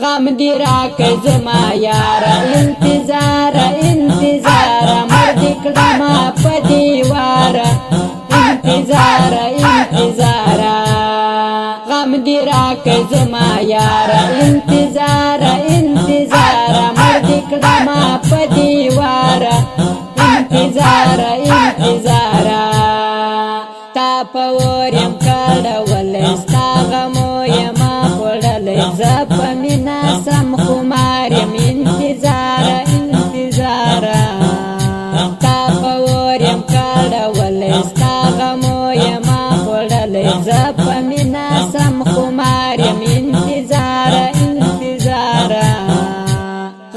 غم دی راکه زما یارا انتظار انتظار مرد کړما په دیوار انتظار انتظار غم دی راکه زما یارا انتظار انتظار مرد کړما په دیوار انتظار انتظار تا پورم کړول ستا غمو یما وړل زپ مینا سم خمار یم انتظار انتظار تا پورم کړول ستا غمو یما وړل زپ مینا سم خمار یم انتظار انتظار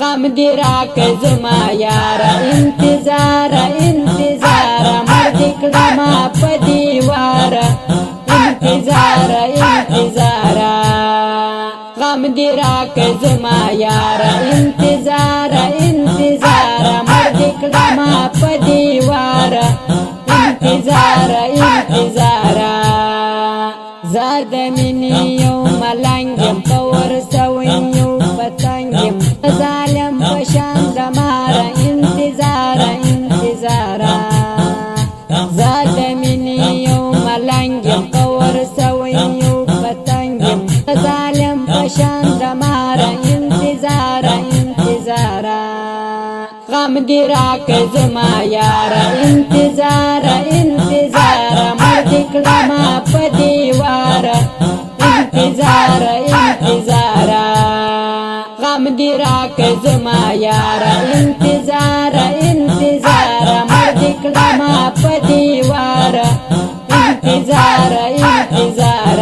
غم دی راکه زما یارا انتظار انتظار مرد کړما په دیوار انتظار انتظار غم دی راکه زما یارا انتظار انتظار مرد کړما په دیوار انتظار انتظار زاد منی یو ملنګم پور سوین یو پتنګم ظالم پشان دمار انتظار انتظار زاد منی یو ملنګم پور سوین یو پتنګم ظالم پشان دمار انتظار انتظار غم دی راکه زما یارا انتظار انتظار مرد کړما په دیوار انتظار انتظار غم دی راکه زما یارا انتظار انتظار مرد کړما په دیوار انتظار انتظار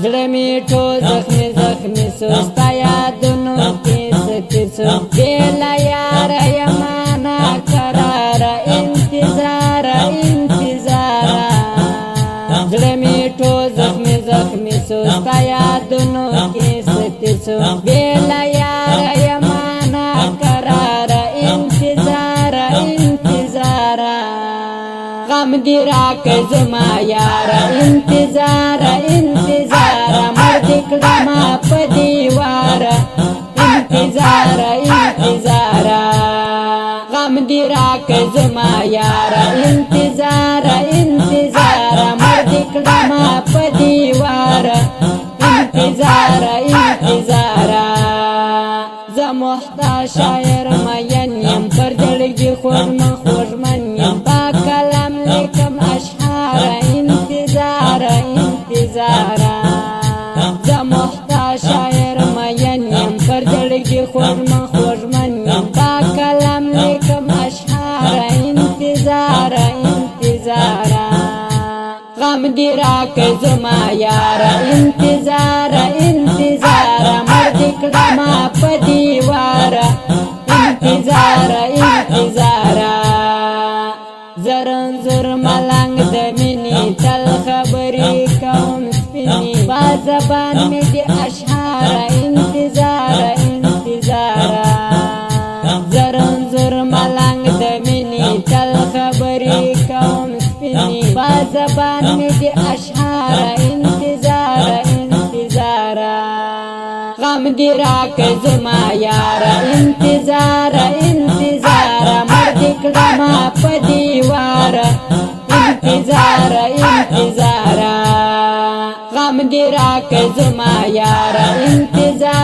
زړه میټو زخمی زخمی سستا یادونو کیس کیسو بیلا یار یمانا قرار انتظار انتظار زړه میټو زخمی زخمی سستا یادونو کیس کیسو بیلا یار یمانا قرار انتظار انتظار غم دی راکه زما یارا انتظار انتظار مرد کړما په دیوار انتظار انتظار غم دی راکه زما یارا انتظار انتظار مرد کړما په دیوار انتظار انتظار زه محتاج شاعر مین یم پر جړګي خوږمن یم با کلم لیکم اشعار انتظار انتظار زه محتاج شاعر مین یم پر جړګي خوږمن یم با کلم لیکم اشعار انتظار انتظار غم دی راکه زما یارا انتظار انتظار مرد کړما په دیوار انتظار انتظار زرنزور ملنګ د مینې تل خبرې کوم سپینې با زبان مې د اشعار انتظار انتظار زرنزور ملنګ د مینې تل خبرې کوم سپینې با زبان مې د اشعار انتظار انتظار غم دی راکه زما یارا انتظار انتظار مرد کړما په دیوار انتظار انتظار غم دی راکه زما یارا انتظار